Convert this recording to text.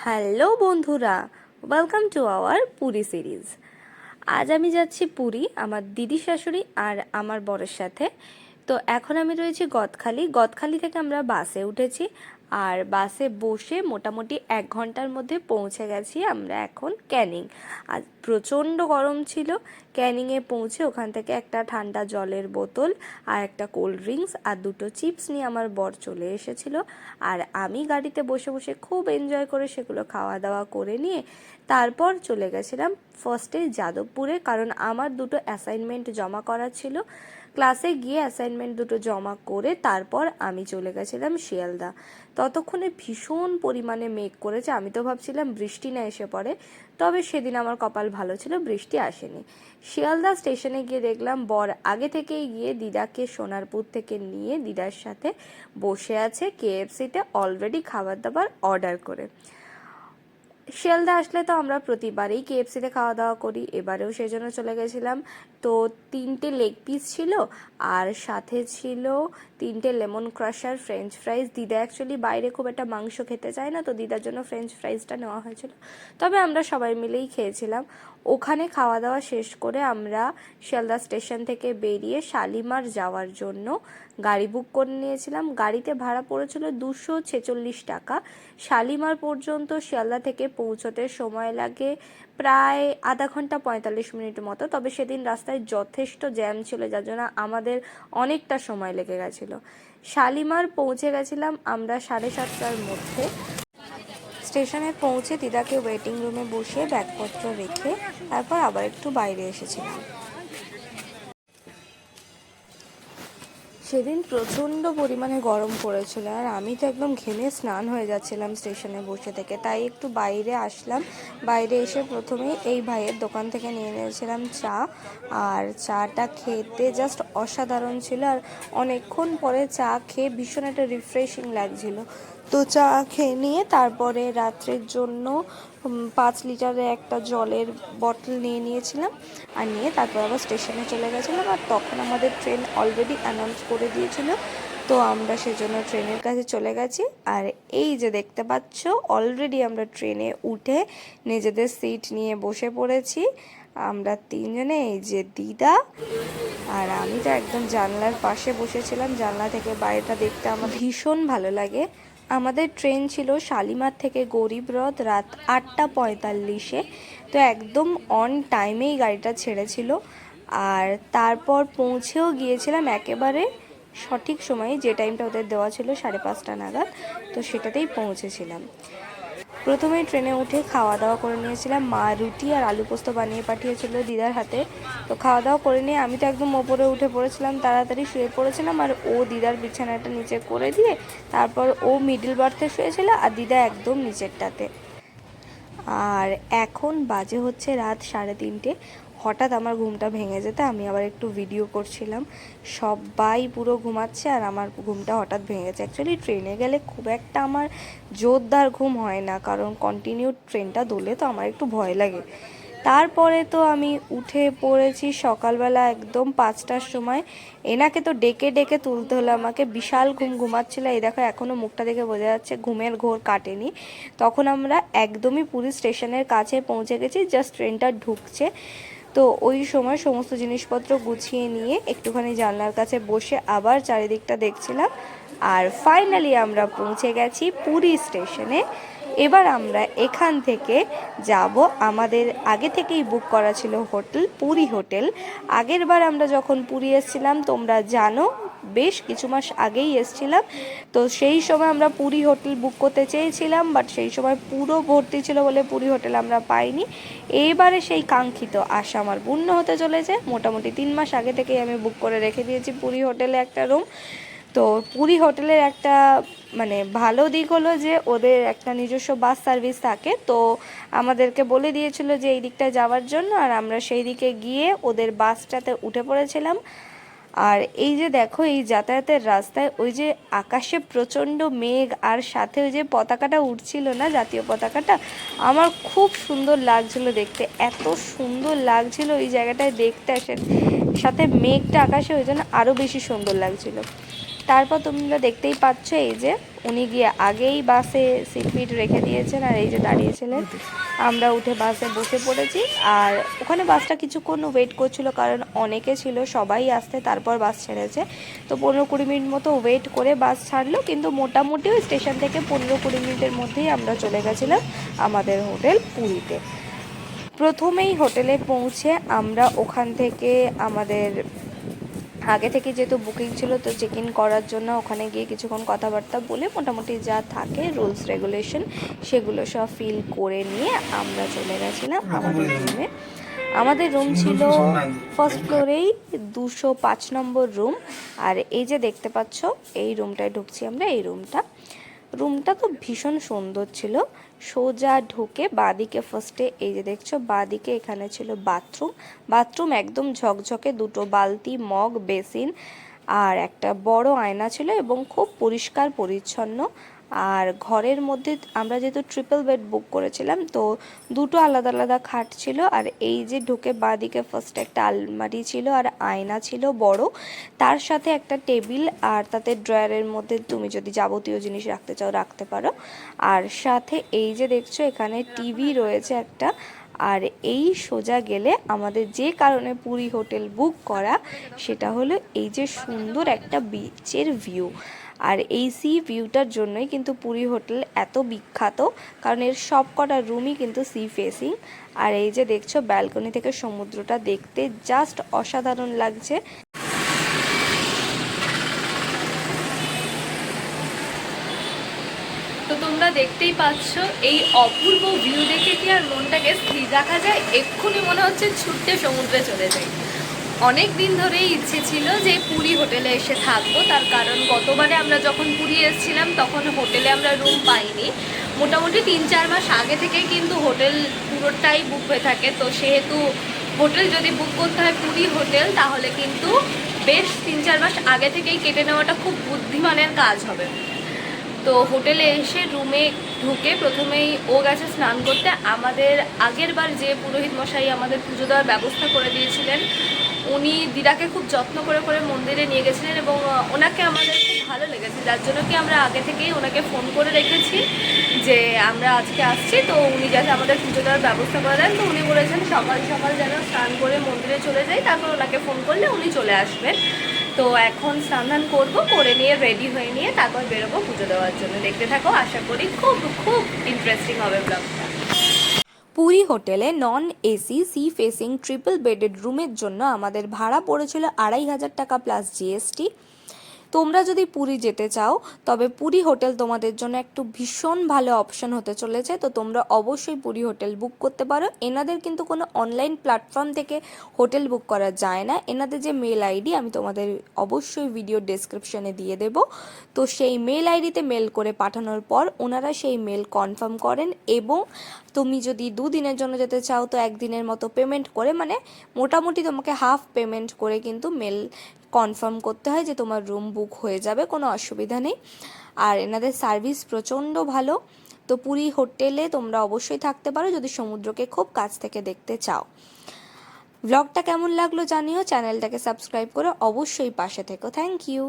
Hello বন্ধুরা, welcome to our Puri series. আজ আমি যাচ্ছি পুরী আমার দিদি শাশুড়ি আর আমার বরের সাথে। তো এখন আমি রয়েছি গদখালি থেকে আমরা বাসে উঠেছি আর বাসে বসে মোটামুটি 1 ঘন্টার মধ্যে পৌঁছে গেছি আমরা এখন ক্যানিং। আজ প্রচণ্ড গরম ছিল। ক্যানিংয়ে পৌঁছে ওখান থেকে একটা ঠান্ডা জলের বোতল আর একটা কোল্ড ড্রিঙ্কস আর 2টো চিপস নিয়ে আমার বর চলে এসেছিল। আর আমি গাড়িতে বসে বসে খুব এনজয় করে সেগুলো খাওয়া দাওয়া করে নিয়ে তারপর চলে গেছিলাম ফার্স্টে যাদবপুরে, কারণ আমার 2টো অ্যাসাইনমেন্ট জমা করা ছিল। ক্লাসে গিয়ে অ্যাসাইনমেন্ট 2টো জমা করে তারপর আমি চলে গেছিলাম শিয়ালদা। ততক্ষণে ভীষণ পরিমাণে মেঘ করেছে, আমি তো ভাবছিলাম বৃষ্টি না এসে পড়ে, তবে সেদিন আমার কপাল ভালো ছিল, বৃষ্টি আসেনি। শিয়ালদা স্টেশনে গিয়ে দেখলাম বর আগে থেকেই গিয়ে দিদাকে সোনারপুর থেকে নিয়ে দিদার সাথে বসে আছে কেএফসিতে অলরেডি খাবার দাবার অর্ডার করে। শিয়ালদা আসলে তো আমরা প্রতিবারেই কেএফসিতে খাওয়া দাওয়া করি, এবারেও সেই জন্য চলে গেছিলাম। তো 3টে লেগ পিস ছিল আর সাথে ছিল 3টে লেমন ক্রাশার ফ্রেঞ্চ ফ্রাইজ। দিদা অ্যাকচুয়ালি বাইরে খুব একটা মাংস খেতে চায় না, তো দিদার জন্য ফ্রেঞ্চ ফ্রাইজটা নেওয়া হয়েছিল, তবে আমরা সবাই মিলেই খেয়েছিলাম। ওখানে খাওয়া দাওয়া শেষ করে আমরা শিয়ালদা স্টেশন থেকে বেরিয়ে শালিমার যাওয়ার জন্য গাড়ি বুক করে নিয়েছিলাম। গাড়িতে ভাড়া পড়েছিল 246 টাকা। শালিমার পর্যন্ত শিয়ালদা থেকে পৌঁছতে সময় লাগে প্রায় আধা ঘন্টা 45 মিনিট মতো, তবে সেদিন রাস্তায় যথেষ্ট জ্যাম ছিল, যার জন্য আমাদের অনেকটা সময় লেগে গেছিলো। শালিমার পৌঁছে গেছিলাম আমরা 7:30টার মধ্যে। স্টেশনে পৌঁছে দিদাকে ওয়েটিং রুমে বসিয়ে ব্যাগপত্র রেখে তারপর আবার একটু বাইরে এসেছিলাম। সেদিন প্রচণ্ড পরিমাণে গরম পড়েছিল আর আমি তো একদম ঘেমে স্নান হয়ে যাচ্ছিলাম স্টেশনে বসে থেকে, তাই একটু বাইরে আসলাম। বাইরে এসে প্রথমেই এই ভাইয়ের দোকান থেকে নিয়ে নিয়েছিলাম চা, আর চাটা খেতে জাস্ট অসাধারণ ছিল। আর অনেকক্ষণ পরে চা খেয়ে ভীষণ একটা রিফ্রেশিং লাগছিল। তো চা খেয়ে নিয়ে তারপরে রাত্রের জন্য 5 লিটারের একটা জলের বটল নিয়ে নিয়েছিলাম, আর নিয়ে তারপর আবার স্টেশনে চলে গেছিলাম। আর তখন আমাদের ট্রেন অলরেডি অ্যানাউন্স করে দিয়েছিল, তো আমরা সেজন্য ট্রেনের কাছে চলে গেছি। আর এই যে দেখতে পাচ্ছ, অলরেডি আমরা ট্রেনে উঠে নিজেদের সিট নিয়ে বসে পড়েছি। আমরা 3জনে, এই যে দিদা আর আমি তো একদম জানলার পাশে বসেছিলাম। জানলা থেকে বাইরেটা দেখতে আমার ভীষণ ভালো লাগে। আমাদের ট্রেন ছিল শালিমার থেকে গরিবরথ রাত 8:45-এ, তো একদম অন টাইমেই গাড়িটা ছেড়েছিল। আর তারপর পৌঁছেও গিয়েছিলাম একেবারে সঠিক সময়ে, যে টাইমটা ওদের দেওয়া ছিল 5:30 নাগাদ, তো সেটাতেই পৌঁছেছিলাম। প্রথমেই ট্রেনে উঠে খাওয়া দাওয়া করে নিয়েছিলাম। মা রুটি আর আলু পোস্ত বানিয়ে পাঠিয়েছিল দিদার হাতে। তো খাওয়া দাওয়া করে নিয়ে আমি তো একদম ওপরে উঠে পড়েছিলাম, তাড়াতাড়ি শুয়ে পড়েছিলাম। আর ও দিদার বিছানাটা নিচে করে দিয়ে তারপর ও মিডল বার্থে শুয়েছিল আর দিদা একদম নিচেরটাতে। আর এখন বাজে হচ্ছে রাত 3:30। হঠাৎ আমার ঘুমটা ভেঙে যেতে আমি আবার একটু ভিডিও করছিলাম, সবাই পুরো ঘুমাচ্ছে আর আমার ঘুমটা হঠাৎ ভেঙে গেছে। অ্যাকচুয়ালি ট্রেনে গেলে খুব একটা আমার জোরদার ঘুম হয় না, কারণ কন্টিনিউ ট্রেনটা দোলে, তো আমার একটু ভয় লাগে। তারপরে তো আমি উঠে পড়েছি সকালবেলা একদম 5টার সময়। এনাকে তো ডেকে ডেকে তুলতে হলো আমাকে, বিশাল ঘুম ঘুমাচ্ছিল। এই দেখো এখনও মুখটা দেখে বোঝা যাচ্ছে ঘুমের ঘোর কাটেনি। তখন আমরা একদমই পুরী স্টেশনের কাছে পৌঁছে গেছি, জাস্ট ট্রেনটা ঢুকছে। তো ওই সময় সমস্ত জিনিসপত্র গুছিয়ে নিয়ে একটুখানি জানলার কাছে বসে আবার চারিদিকটা দেখছিলাম। আর ফাইনালি আমরা পৌঁছে গেছি পুরী স্টেশনে। এবার আমরা এখান থেকে যাব, আমাদের আগে থেকেই বুক করা ছিল হোটেল, পুরী হোটেল। আগের বার আমরা যখন পুরী এসেছিলাম তোমরা জানো, বেশ কিছু মাস আগেই এসেছিলাম, তো সেই সময় আমরা পুরী হোটেল বুক করতে চেয়েছিলাম, বাট সেই সময় পুরো ভর্তি ছিল বলে পুরী হোটেল আমরা পাইনি। এইবারে সেই কাঙ্ক্ষিত আশা আমার পূর্ণ হতে চলেছে। মোটামুটি 3 মাস আগে থেকেই আমি বুক করে রেখে দিয়েছি পুরী হোটেলে একটা রুম। তো পুরী হোটেলের একটা মানে ভালো দিক হলো যে ওদের একটা নিজস্ব বাস সার্ভিস থাকে, তো আমাদেরকে বলে দিয়েছিল যে এই দিকটা যাওয়ার জন্য, আর আমরা সেই দিকে গিয়ে ওদের বাসটাতে উঠে পড়েছিলাম। আর এই যে দেখো, এই যাতায়াতের রাস্তায় ওই যে আকাশে প্রচণ্ড মেঘ আর সাথে ওই যে পতাকাটা উঠছিল না, জাতীয় পতাকাটা, আমার খুব সুন্দর লাগছিল দেখতে। এত সুন্দর লাগছিল ওই জায়গাটায় দেখতে, সাথে মেঘটা আকাশে, ওই জন্য আরও বেশি সুন্দর লাগছিল। তারপর তোমরা দেখতেই পাচ্ছ এই যে উনি গিয়ে আগেই বাসে সিট ফিট রেখে দিয়েছেন, আর এই যে দাঁড়িয়েছিলেন, আমরা উঠে বাসে বসে পড়েছি। আর ওখানে বাসটা কিছুক্ষণ ওয়েট করছিল, কারণ অনেকে ছিল, সবাই আসতে তারপর বাস ছেড়েছে। তো 15-20 মিনিট মতো ওয়েট করে বাস ছাড়লো, কিন্তু মোটামুটি ওই স্টেশন থেকে 15-20 মিনিটের মধ্যেই আমরা চলে গেছিলাম আমাদের হোটেল পুরীতে। প্রথমেই হোটেলে পৌঁছে আমরা ওখান থেকে আমাদের আগে থেকে যেহেতু বুকিং ছিল, তো চেক ইন করার জন্য ওখানে গিয়ে কিছুক্ষণ কথাবার্তা বলে মোটামুটি যা থাকে রুলস রেগুলেশন সেগুলো সব ফিল করে নিয়ে আমরা চলে গেছিলাম আমাদের রুমে। আমাদের রুম ছিল ফার্স্ট ফ্লোরেই 205 নম্বর রুম। আর এই যে দেখতে পাচ্ছ, এই রুমটায় ঢুকছি আমরা। এই রুমটা তো ভীষণ সুন্দর ছিল। সোজা ঢুকে বাঁদিকে ফার্স্টে এই যে দেখছো বাঁদিকে এখানে ছিল বাথরুম একদম ঝকঝকে, দুটো বালতি, মগ, বেসিন আর একটা বড় আয়না ছিল এবং খুব পরিষ্কার পরিচ্ছন্ন। আর ঘরের মধ্যে আমরা যেহেতু ট্রিপল বেড বুক করেছিলাম, তো দুটো আলাদা আলাদা খাট ছিল। আর এই যে ঢুকে বাঁদিকে ফার্স্টে একটা আলমারি ছিল আর আয়না ছিল বড়, তার সাথে একটা টেবিল, আর তাতে ড্রয়ারের মধ্যে তুমি যদি যাবতীয় জিনিস রাখতে চাও রাখতে পারো। আর সাথে এই যে দেখছো এখানে টিভি রয়েছে একটা। আর এই সোজা গেলে আমাদের যে কারণে পুরী হোটেল বুক করা, সেটা হলো এই যে সুন্দর একটা বিচের ভিউ। আর এই সি ভিউটার জন্যই কিন্তু পুরী হোটেল এত বিখ্যাত, কারণ এর সব কটা রুমই কিন্তু সি ফেসিং। আর এই যে দেখছো ব্যালকনি থেকে সমুদ্রটা দেখতে জাস্ট অসাধারণ লাগছে। তো তোমরা দেখতেই পাচ্ছ, এই অপূর্ব ভিউ দেখে কি আর মনটাকে স্থির রাখা যায়? এক্ষুনি মনে হচ্ছে ছুটতে সমুদ্রে চলে যাই। অনেক দিন ধরেই ইচ্ছে ছিল যে পুরী হোটেলে এসে থাকবো, তার কারণ গতবারে আমরা যখন পুরী এসেছিলাম তখন হোটেলে আমরা রুম পাইনি। মোটামুটি 3-4 মাস আগে থেকেই কিন্তু হোটেল পুরোটাই বুক হয়ে থাকে। তো সেহেতু হোটেল যদি বুক করতে হয় পুরী হোটেল, তাহলে কিন্তু বেশ 3-4 মাস আগে থেকেই কেটে নেওয়াটা খুব বুদ্ধিমানের কাজ হবে। তো হোটেলে এসে রুমে ঢুকে প্রথমেই ও গেছে স্নান করতে। আমাদের আগের বার যে পুরোহিত মশাই আমাদের পুজো দেওয়ার ব্যবস্থা করে দিয়েছিলেন, উনি দিদাকে খুব যত্ন করে করে মন্দিরে নিয়ে গেছিলেন এবং ওনাকে আমাদের খুব ভালো লেগেছে, যার জন্য কি আমরা আগে থেকেই ওনাকে ফোন করে রেখেছি যে আমরা আজকে আসছি, তো উনি যাতে আমাদের পুজো দেওয়ার ব্যবস্থা করে দেন। তো উনি বলেছেন সকাল সকাল যেন স্নান করে মন্দিরে চলে যাই, তারপর ওনাকে ফোন করলে উনি চলে আসবেন। তো এখন স্নান করবো, করে নিয়ে রেডি হয়ে নিয়ে তারপর বেরোবো পুজো দেওয়ার জন্য। দেখতে থাকো, আশা করি খুব খুব ইন্টারেস্টিং হবে ব্লগটা। পুরী হোটেলে non AC sea facing triple bedded রুমের জন্য আমাদের ভাড়া পড়েছিল 2500 টাকা প্লাস জিএসটি। তোমরা যদি পুরী যেতে চাও, তবে পুরী হোটেল তোমাদের জন্য একটু ভীষণ ভালো অপশন হতে চলেছে। তো তোমরা অবশ্যই পুরী হোটেল বুক করতে পারো। এনাদের কিন্তু কোনো অনলাইন প্ল্যাটফর্ম থেকে হোটেল বুক করা যায় না। এনাদের যে মেল আইডি আমি তোমাদের অবশ্যই ভিডিও ডেসক্রিপশনে দিয়ে দেব, তো সেই মেল আইডিতে মেল করে পাঠানোর পর ওনারা সেই মেল কনফার্ম করেন। এবং তুমি যদি 2 দিনের জন্য যেতে চাও, তো 1 দিনের মতো পেমেন্ট করে, মানে মোটামুটি তোমাকে হাফ পেমেন্ট করে কিন্তু মেল কনফার্ম করতে হয় যে তোমার রুম বুক হয়ে যাবে, কোনো অসুবিধা নেই। আর এনাদের সার্ভিস প্রচণ্ড ভালো। তো পুরী হোটেলে তোমরা অবশ্যই থাকতে পারো যদি সমুদ্রকে খুব কাছ থেকে দেখতে চাও। ব্লগটা কেমন লাগলো জানিও, চ্যানেলটাকে সাবস্ক্রাইব করে অবশ্যই পাশে থেকো। Thank you.